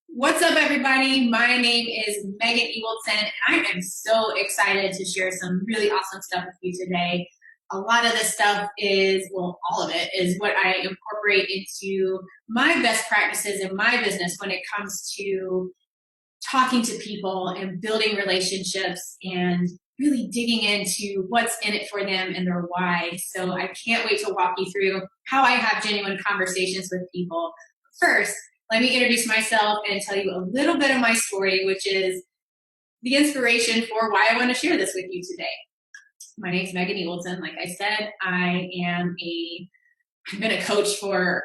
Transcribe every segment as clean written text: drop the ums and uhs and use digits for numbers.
What's up, everybody? My name is Megan Ewoldsen, and I am so excited to share some really awesome stuff with you today. A lot of this stuff is, well, all of it is what I incorporate into my best practices in my business when it comes to talking to people and building relationships and really digging into what's in it for them and their why. So I can't wait to walk you through how I have genuine conversations with people. First, let me introduce myself and tell you a little bit of my story, which is the inspiration for why I want to share this with you today. My name is Megan Ewoldsen. Like I said, I've been a coach for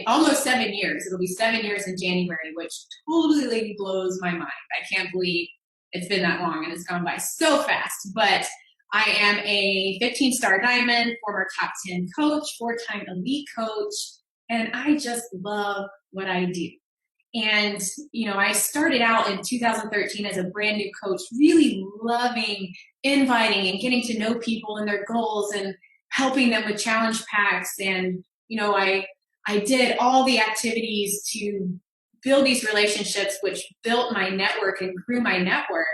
almost 7 years. It'll be 7 years in January, which totally blows my mind. I can't believe it's been that long and it's gone by so fast. But I am a 15-star diamond, former top 10 coach, 4-time elite coach, and I just love what I do. And, I started out in 2013 as a brand new coach, really loving inviting and getting to know people and their goals and helping them with challenge packs. And, I did all the activities to build these relationships, which built my network and grew my network.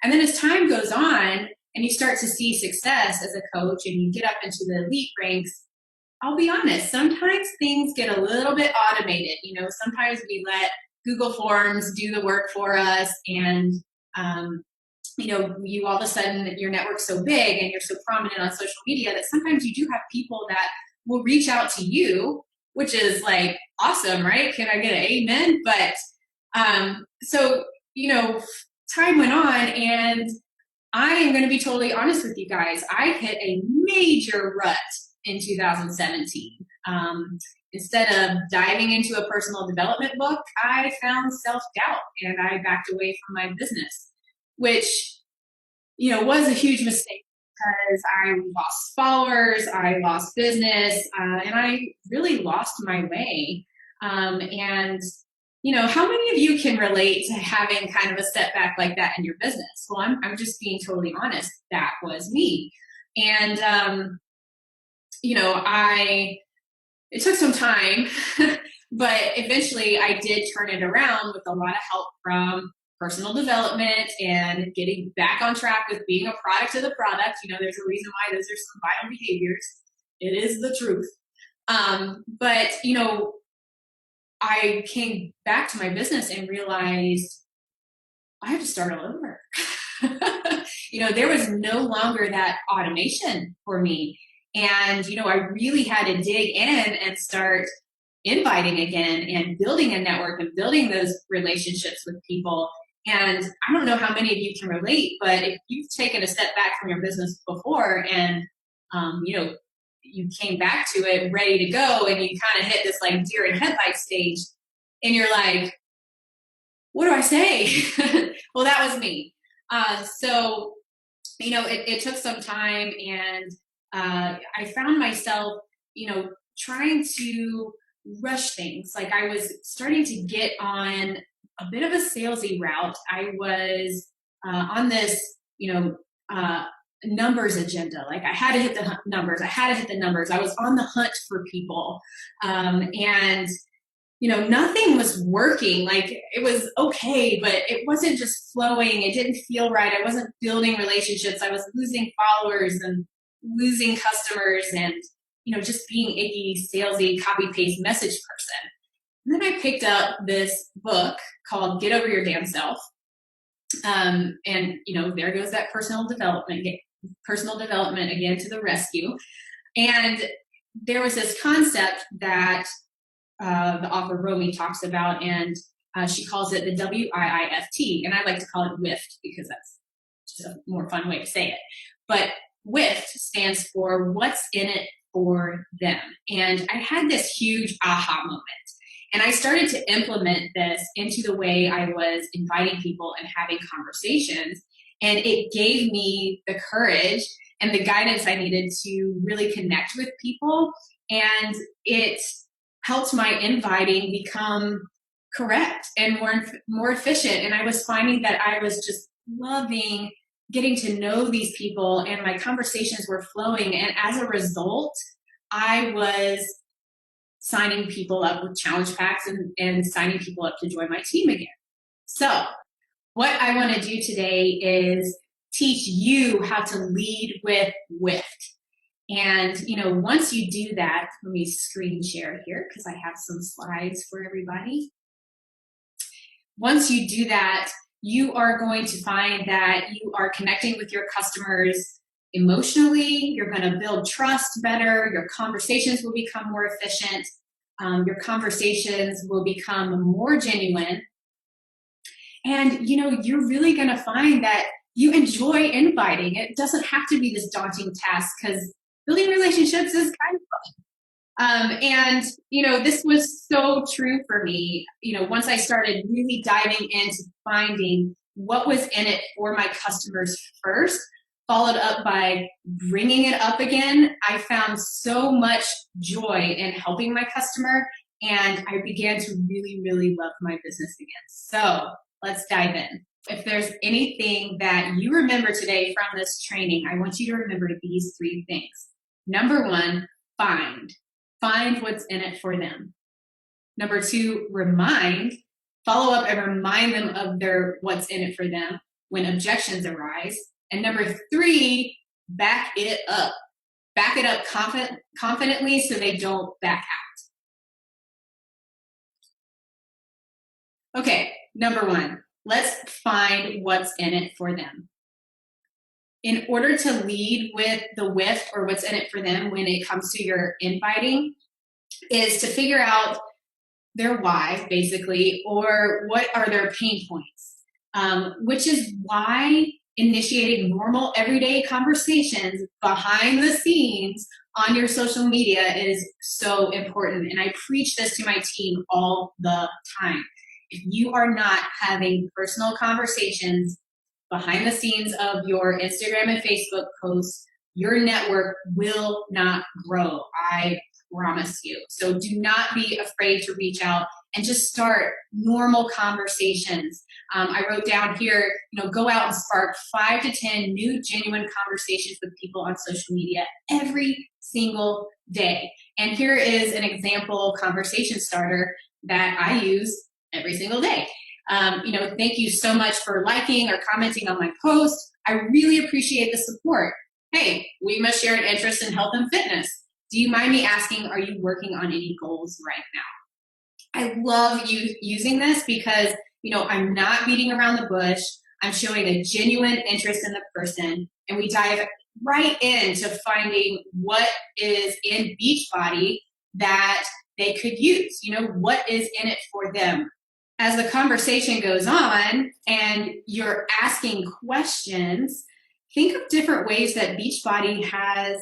And then as time goes on and you start to see success as a coach and you get up into the elite ranks, I'll be honest, sometimes things get a little bit automated. Sometimes we let Google Forms do the work for us, and you all of a sudden your network's so big and you're so prominent on social media that sometimes you do have people that will reach out to you, which is like awesome, right? Can I get an amen? But so time went on, and I am going to be totally honest with you guys. I hit a major rut in 2017. Instead of diving into a personal development book, I found self-doubt and I backed away from my business, which, was a huge mistake because I lost followers, I lost business, and I really lost my way. And how many of you can relate to having kind of a setback like that in your business? Well, I'm just being totally honest. That was me. And, it took some time, but eventually I did turn it around with a lot of help from personal development and getting back on track with being a product of the product. There's a reason why those are some vital behaviors. It is the truth. But I came back to my business and realized I have to start all over. There was no longer that automation for me. And, I really had to dig in and start inviting again and building a network and building those relationships with people. And I don't know how many of you can relate, but if you've taken a step back from your business before and, you came back to it ready to go and you kind of hit this like deer in headlights stage and you're like, what do I say? Well, that was me. So, it took some time, and I found myself, trying to rush things. Like I was starting to get on a bit of a salesy route. I was on this, numbers agenda. Like I had to hit the numbers. I had to hit the numbers. I was on the hunt for people. And nothing was working. Like it was okay, but it wasn't just flowing. It didn't feel right. I wasn't building relationships. I was losing followers and losing customers and, just being icky, salesy, copy paste message person. And then I picked up this book called Get Over Your Damn Self. And, there goes that personal development again to the rescue. And there was this concept that the author Romy talks about, and she calls it the WIIFT, and I like to call it WIFT because that's just a more fun way to say it. But WIFT stands for what's in it for them. And I had this huge aha moment. And I started to implement this into the way I was inviting people and having conversations. And it gave me the courage and the guidance I needed to really connect with people. And it helped my inviting become correct and more efficient. And I was finding that I was just loving getting to know these people, and my conversations were flowing. And as a result, I was signing people up with challenge packs and signing people up to join my team again. So what I want to do today is teach you how to lead with WIFT. And, once you do that, let me screen share here because I have some slides for everybody. Once you do that, you are going to find that you are connecting with your customers emotionally. You're going to build trust better. Your conversations will become more efficient. Your conversations will become more genuine. And, you're really going to find that you enjoy inviting. It doesn't have to be this daunting task because building relationships is kind of fun. And, this was so true for me. Once I started really diving into finding what was in it for my customers first, followed up by bringing it up again, I found so much joy in helping my customer, and I began to really, really love my business again. So let's dive in. If there's anything that you remember today from this training, I want you to remember these 3 things. Number 1, find. Find what's in it for them. Number 2, remind. Follow up and remind them of what's in it for them when objections arise. And number 3, back it up. Back it up confidently so they don't back out. Okay, number 1, let's find what's in it for them. In order to lead with the WIFT or what's in it for them when it comes to your inviting is to figure out their why, basically, or what are their pain points, which is why initiating normal everyday conversations behind the scenes on your social media is so important. And I preach this to my team all the time. If you are not having personal conversations behind the scenes of your Instagram and Facebook posts, your network will not grow. I promise you. So do not be afraid to reach out and just start normal conversations. I wrote down here, go out and spark 5 to 10 new genuine conversations with people on social media every single day. And here is an example conversation starter that I use every single day. Thank you so much for liking or commenting on my post. I really appreciate the support. Hey, we must share an interest in health and fitness. Do you mind me asking, are you working on any goals right now? I love using this because, I'm not beating around the bush. I'm showing a genuine interest in the person, and we dive right into finding what is in Beachbody that they could use. What is in it for them? As the conversation goes on and you're asking questions, think of different ways that Beachbody has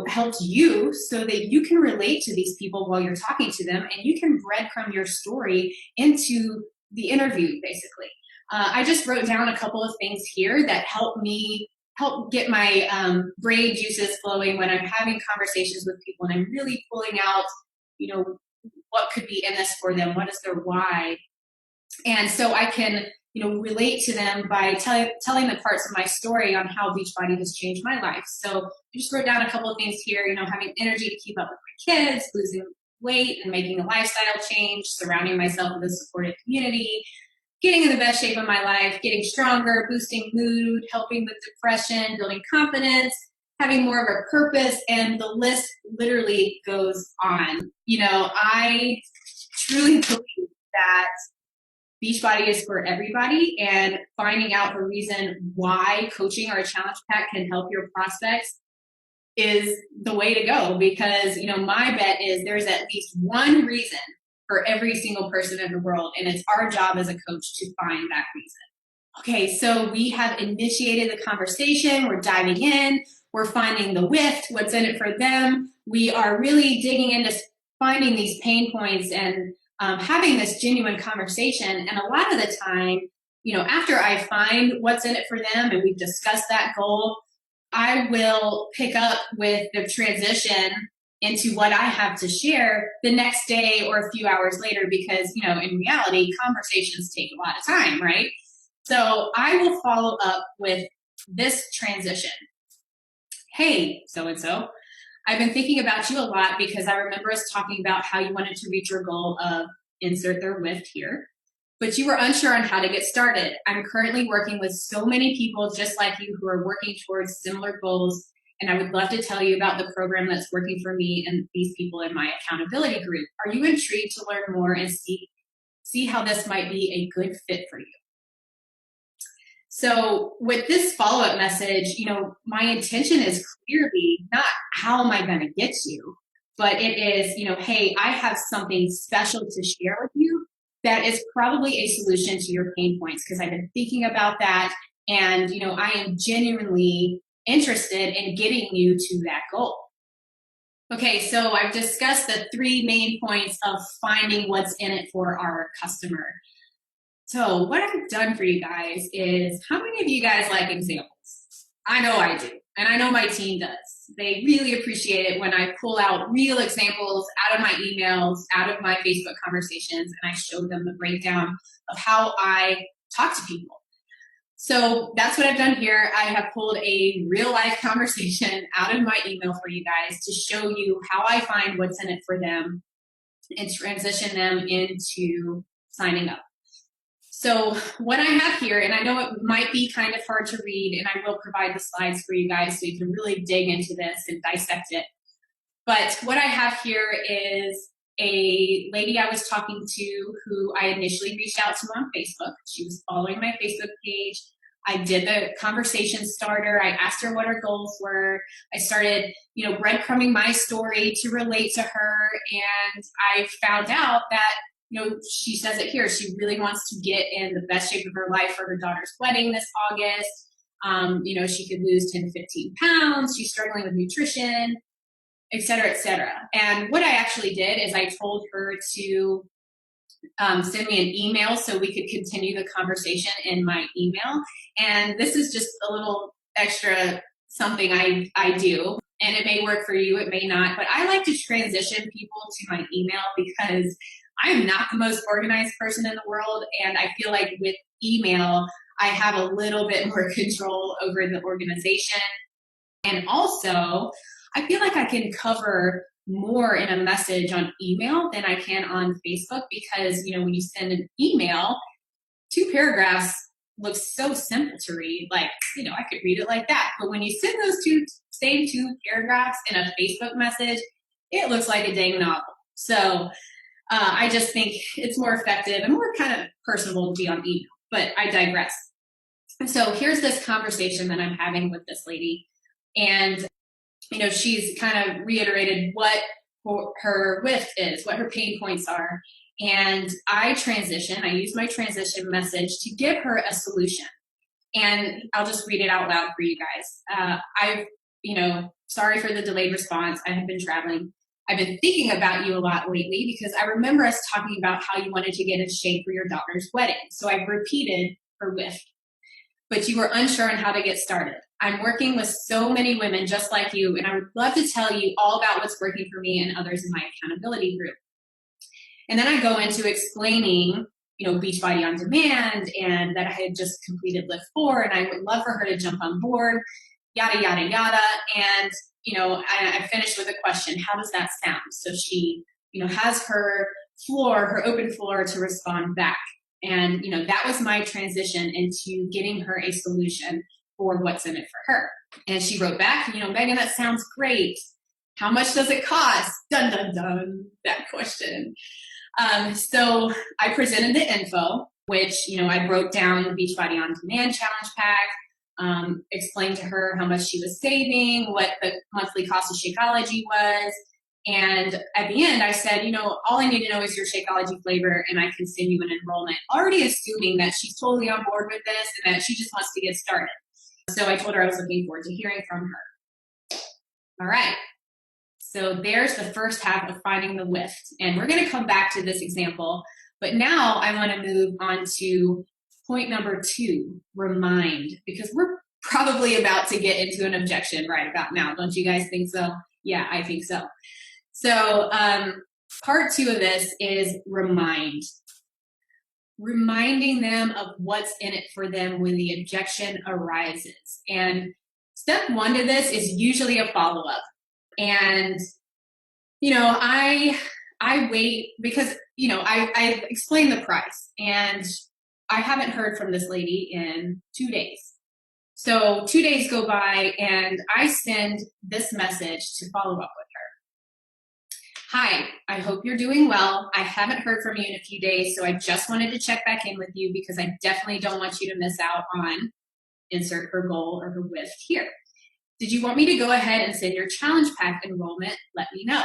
helped you so that you can relate to these people while you're talking to them, and you can breadcrumb your story into the interview, basically. I just wrote down a couple of things here that help get my brain juices flowing when I'm having conversations with people and I'm really pulling out, what could be in this for them, what is their why. And so I can, relate to them by telling the parts of my story on how Beachbody has changed my life. So I just wrote down a couple of things here, having energy to keep up with my kids, losing weight and making a lifestyle change, surrounding myself with a supportive community, getting in the best shape of my life, getting stronger, boosting mood, helping with depression, building confidence, having more of a purpose, and the list literally goes on. I truly believe that Beachbody is for everybody, and finding out the reason why coaching or a challenge pack can help your prospects is the way to go, because my bet is there's at least one reason for every single person in the world, and it's our job as a coach to find that reason. Okay, so we have initiated the conversation, we're diving in, we're finding the WIFT, what's in it for them. We are really digging into finding these pain points and having this genuine conversation. And a lot of the time, after I find what's in it for them and we've discussed that goal, I will pick up with the transition into what I have to share the next day or a few hours later, because, in reality, conversations take a lot of time, right? So I will follow up with this transition. Hey, so-and-so, I've been thinking about you a lot because I remember us talking about how you wanted to reach your goal of insert their WIFT here, but you were unsure on how to get started. I'm currently working with so many people just like you who are working towards similar goals, and I would love to tell you about the program that's working for me and these people in my accountability group. Are you intrigued to learn more and see how this might be a good fit for you? So with this follow-up message, my intention is clearly not how am I going to get you, but it is, hey, I have something special to share with you that is probably a solution to your pain points because I've been thinking about that, and I am genuinely interested in getting you to that goal. Okay, so I've discussed the 3 main points of finding what's in it for our customer. So what I've done for you guys is, how many of you guys like examples? I know I do, and I know my team does. They really appreciate it when I pull out real examples out of my emails, out of my Facebook conversations, and I show them the breakdown of how I talk to people. So that's what I've done here. I have pulled a real life conversation out of my email for you guys to show you how I find what's in it for them and transition them into signing up. So what I have here, and I know it might be kind of hard to read, and I will provide the slides for you guys so you can really dig into this and dissect it. But what I have here is a lady I was talking to who I initially reached out to on Facebook. She was following my Facebook page. I did the conversation starter. I asked her what her goals were. I started, breadcrumbing my story to relate to her. And I found out that, she says it here, she really wants to get in the best shape of her life for her daughter's wedding this August. She could lose 10 to 15 pounds. She's struggling with nutrition, et cetera, et cetera. And what I actually did is I told her to send me an email so we could continue the conversation in my email. And this is just a little extra something I do. And it may work for you, it may not, but I like to transition people to my email because I'm not the most organized person in the world. And I feel like with email, I have a little bit more control over the organization. And also, I feel like I can cover more in a message on email than I can on Facebook because, when you send an email, 2 paragraphs looks so simple to read. Like, I could read it like that. But when you send those same 2 paragraphs in a Facebook message, it looks like a dang novel. So I just think it's more effective and more kind of personable to be on email. But I digress. So here's this conversation that I'm having with this lady. And she's kind of reiterated what her WIFT is, what her pain points are. And I use my transition message to give her a solution. And I'll just read it out loud for you guys. Sorry for the delayed response. I have been traveling. I've been thinking about you a lot lately because I remember us talking about how you wanted to get in shape for your daughter's wedding. So I've repeated her WIFT. But you were unsure on how to get started. I'm working with so many women just like you, and I would love to tell you all about what's working for me and others in my accountability group. And then I go into explaining, Beachbody on Demand, and that I had just completed Lift 4, and I would love for her to jump on board, yada, yada, yada. And, I finished with a question, how does that sound? So she, has her open floor to respond back. And, that was my transition into getting her a solution for what's in it for her. And she wrote back, Megan, that sounds great. How much does it cost? Dun, dun, dun, that question. So I presented the info, which, I broke down the Beachbody on Demand Challenge Pack, explained to her how much she was saving, what the monthly cost of Shakeology was. And at the end, I said, all I need to know is your Shakeology flavor, and I can send you an enrollment, already assuming that she's totally on board with this and that she just wants to get started. So I told her I was looking forward to hearing from her. All right. So there's the first half of finding the WIFT. And we're going to come back to this example. But now I want to move on to point number 2, remind, because we're probably about to get into an objection right about now. Don't you guys think so? Yeah, I think so. So part 2 of this is remind. Reminding them of what's in it for them when the objection arises. And step 1 to this is usually a follow-up. And, I wait because, I explained the price, and I haven't heard from this lady in 2 days. So 2 days go by, and I send this message to follow up with her. Hi, I hope you're doing well. I haven't heard from you in a few days, so I just wanted to check back in with you because I definitely don't want you to miss out on insert her goal or her WIF here. Did you want me to go ahead and send your challenge pack enrollment? Let me know.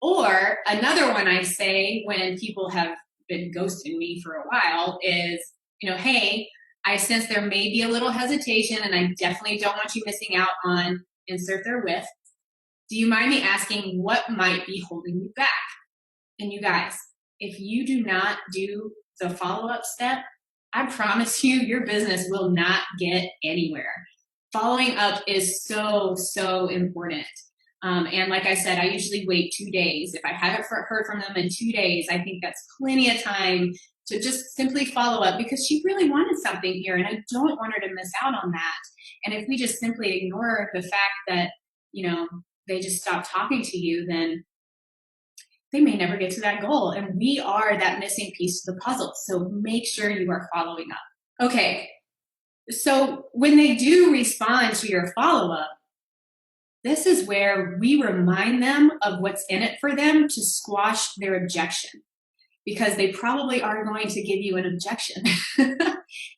Or another one I say when people have been ghosting me for a while is, hey, I sense there may be a little hesitation, and I definitely don't want you missing out on insert their WIF. Do you mind me asking what might be holding you back? And you guys, if you do not do the follow-up step, I promise you, your business will not get anywhere. Following up is so, so important. And like I said, I usually wait 2 days. If I haven't heard from them in 2 days, I think that's plenty of time to just simply follow up, because she really wanted something here, and I don't want her to miss out on that. And if we just simply ignore the fact that, they just stop talking to you, then they may never get to that goal. And we are that missing piece to the puzzle. So make sure you are following up. Okay. So when they do respond to your follow-up, this is where we remind them of what's in it for them to squash their objection, because they probably are going to give you an objection.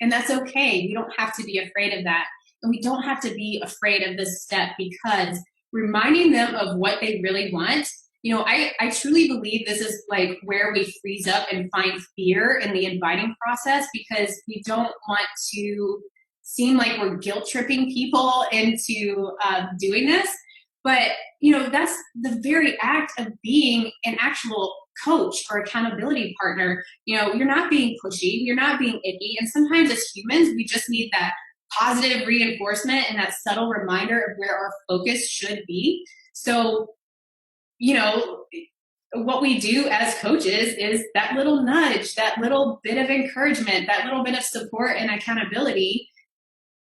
And that's okay. We don't have to be afraid of that. And we don't have to be afraid of this step, because reminding them of what they really want, I truly believe this is like where we freeze up and find fear in the inviting process, because we don't want to seem like we're guilt tripping people into doing this. But, that's the very act of being an actual coach or accountability partner. You're not being pushy, you're not being icky. And sometimes as humans, we just need that positive reinforcement and that subtle reminder of where our focus should be. So, what we do as coaches is that little nudge, that little bit of encouragement, that little bit of support and accountability,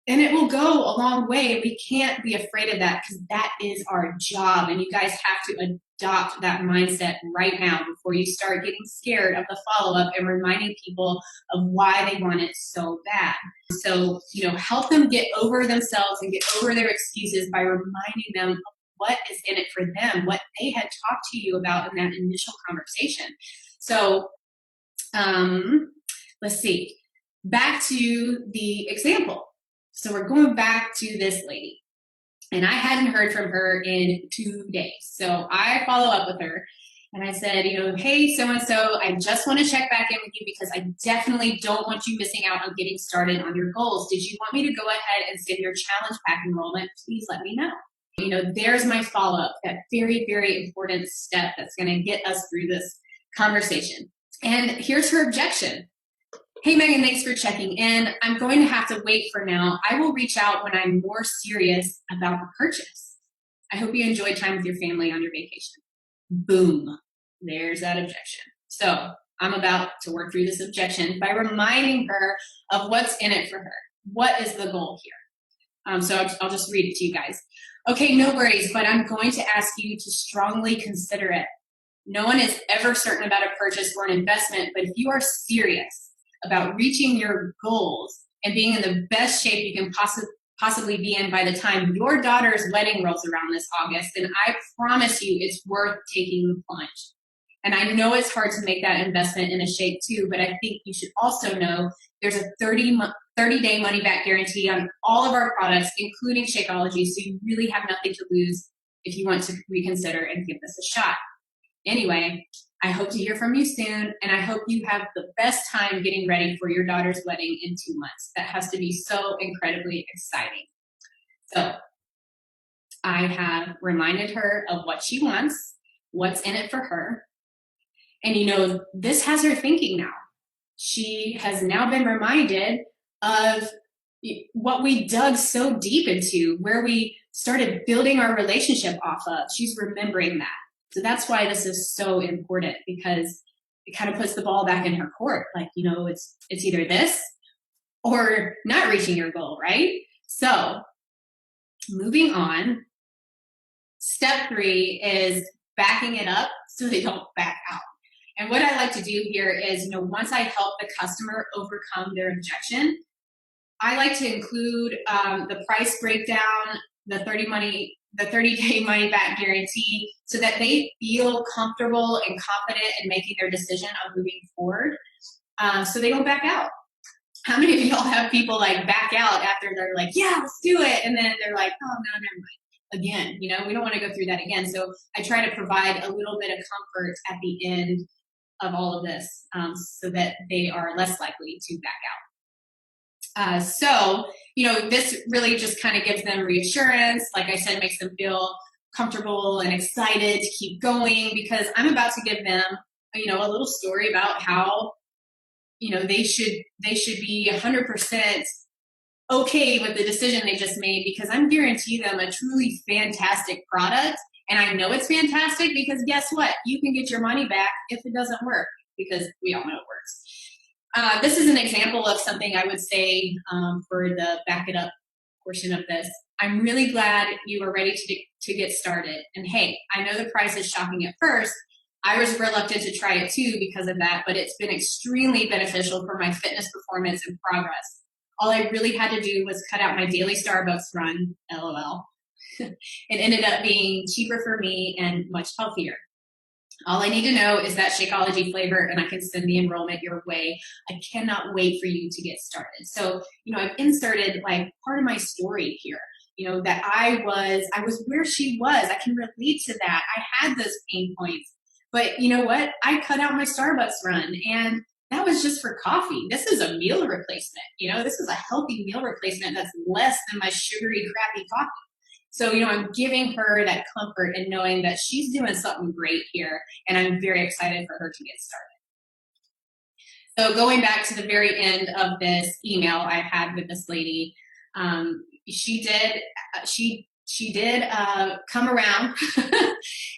and it will go a long way. We can't be afraid of that, because that is our job. And you guys have to adopt that mindset right now before you start getting scared of the follow-up and reminding people of why they want it so bad. So, help them get over themselves and get over their excuses by reminding them of what is in it for them, what they had talked to you about in that initial conversation. So let's see, back to the example. So we're going back to this lady, and I hadn't heard from her in 2 days. So I follow up with her, and I said, hey, so-and-so, I just want to check back in with you because I definitely don't want you missing out on getting started on your goals. Did you want me to go ahead and send your challenge pack enrollment? Please let me know. There's my follow-up, that very, very important step that's going to get us through this conversation. And here's her objection. Hey, Megan, thanks for checking in. I'm going to have to wait for now. I will reach out when I'm more serious about the purchase. I hope you enjoyed time with your family on your vacation. Boom. There's that objection. So I'm about to work through this objection by reminding her of what's in it for her. What is the goal here? So I'll just read it to you guys. Okay, no worries, but I'm going to ask you to strongly consider it. No one is ever certain about a purchase or an investment, but if you are serious about reaching your goals and being in the best shape you can possibly be in by the time your daughter's wedding rolls around this August, then I promise you it's worth taking the plunge. And I know it's hard to make that investment in a shake too, but I think you should also know there's a 30-day money-back guarantee on all of our products, including Shakeology, so you really have nothing to lose if you want to reconsider and give this a shot. Anyway, I hope to hear from you soon, and I hope you have the best time getting ready for your daughter's wedding in 2 months. That has to be so incredibly exciting. So I have reminded her of what she wants, what's in it for her. And this has her thinking now. She has now been reminded of what we dug so deep into, where we started building our relationship off of. She's remembering that. So that's why this is so important, because it kind of puts the ball back in her court. Like, it's either this or not reaching your goal, right? So moving on, Step 3 is backing it up so they don't back out. And what I like to do here is, once I help the customer overcome their objection, I like to include the price breakdown, the 30-day money back guarantee, so that they feel comfortable and confident in making their decision on moving forward, so they don't back out. How many of y'all have people like back out after they're like, yeah, let's do it, and then they're like, oh no, never mind. Again, we don't want to go through that again. So I try to provide a little bit of comfort at the end of all of this, so that they are less likely to back out. So this really just kind of gives them reassurance. Like I said, makes them feel comfortable and excited to keep going, because I'm about to give them, a little story about how, they should be 100% okay with the decision they just made, because I'm guaranteeing them a truly fantastic product. And I know it's fantastic because guess what? You can get your money back if it doesn't work, because we all know it works. This is an example of something I would say for the back it up portion of this. I'm really glad you are ready to get started. And hey, I know the price is shocking at first. I was reluctant to try it too because of that, but it's been extremely beneficial for my fitness performance and progress. All I really had to do was cut out my daily Starbucks run, LOL. It ended up being cheaper for me and much healthier. All I need to know is that Shakeology flavor, and I can send the enrollment your way. I cannot wait for you to get started. So, I've inserted like part of my story here, that I was where she was. I can relate to that. I had those pain points. But you know what? I cut out my Starbucks run, and that was just for coffee. This is a meal replacement. This is a healthy meal replacement that's less than my sugary, crappy coffee. So, I'm giving her that comfort and knowing that she's doing something great here, and I'm very excited for her to get started. So going back to the very end of this email I had with this lady, she did come around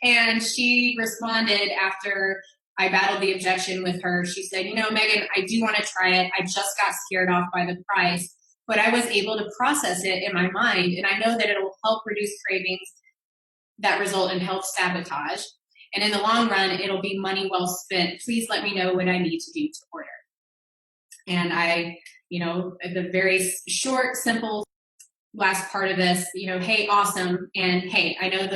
and she responded after I battled the objection with her. She said, Megan, I do want to try it. I just got scared off by the price, but I was able to process it in my mind, and I know that it will help reduce cravings that result in health sabotage. And in the long run, it'll be money well spent. Please let me know what I need to do to order. And I, the very short, simple last part of this, hey, awesome. And hey, I know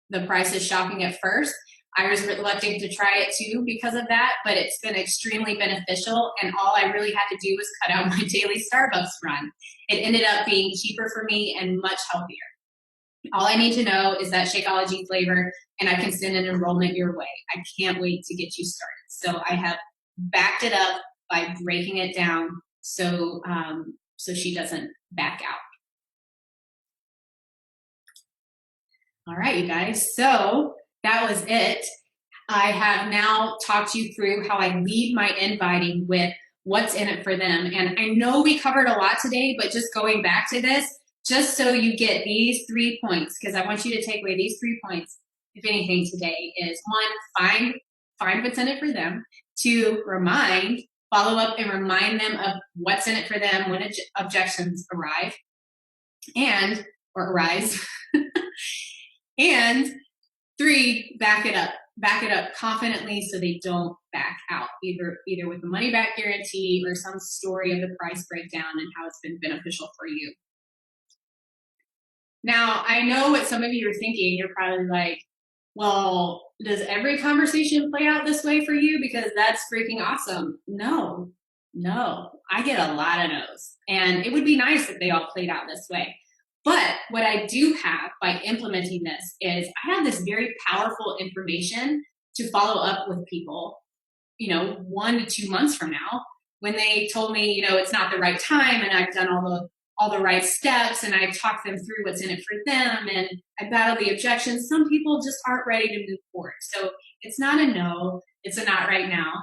the price is shocking at first. I was reluctant to try it too because of that, but it's been extremely beneficial, and all I really had to do was cut out my daily Starbucks run. It ended up being cheaper for me and much healthier. All I need to know is that Shakeology flavor, and I can send an enrollment your way. I can't wait to get you started. So I have backed it up by breaking it down so she doesn't back out. All right, you guys. So that was it. I have now talked you through how I lead my inviting with what's in it for them. And I know we covered a lot today, but just going back to this, just so you get these 3 points, because I want you to take away these 3 points, if anything, today is 1, find what's in it for them. 2, follow up and remind them of what's in it for them when objections arise. And 3, back it up confidently so they don't back out, either with the money back guarantee or some story of the price breakdown and how it's been beneficial for you. Now, I know what some of you are thinking. You're probably like, well, does every conversation play out this way for you? Because that's freaking awesome. No, I get a lot of no's, and it would be nice if they all played out this way. But what I do have by implementing this is I have this very powerful information to follow up with people, 1 to 2 months from now, when they told me, it's not the right time, and I've done all the right steps, and I've talked them through what's in it for them, and I battled the objections. Some people just aren't ready to move forward. So it's not a no, it's a not right now.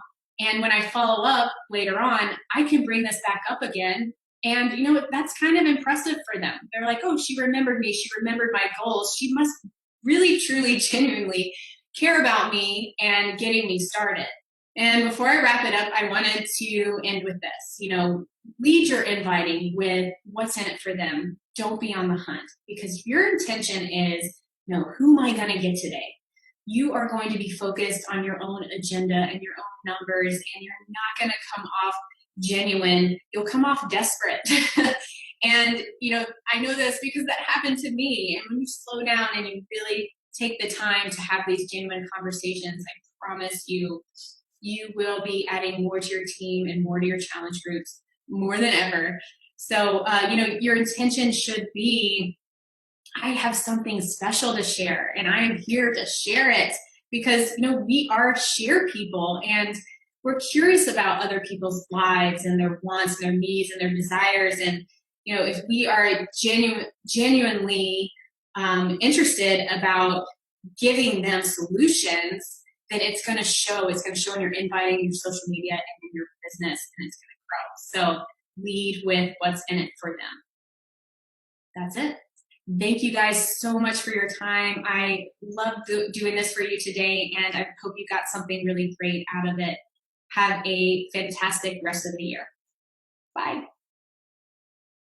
And when I follow up later on, I can bring this back up again. And that's kind of impressive for them. They're like, oh, she remembered me. She remembered my goals. She must really, truly, genuinely care about me and getting me started. And before I wrap it up, I wanted to end with this. Lead your inviting with what's in it for them. Don't be on the hunt, because your intention is who am I going to get today? You are going to be focused on your own agenda and your own numbers, and you're not going to come off genuine. You'll come off desperate. And, I know this because that happened to me. And when you slow down and you really take the time to have these genuine conversations, I promise you, you will be adding more to your team and more to your challenge groups more than ever. So, your intention should be, I have something special to share and I am here to share it because, we are share people and we're curious about other people's lives and their wants and their needs and their desires. And, if we are genuinely interested about giving them solutions, then it's going to show. It's going to show in your inviting, your social media, and in your business, and it's going to grow. So lead with what's in it for them. That's it. Thank you guys so much for your time. I love doing this for you today, and I hope you got something really great out of it. Have a fantastic rest of the year.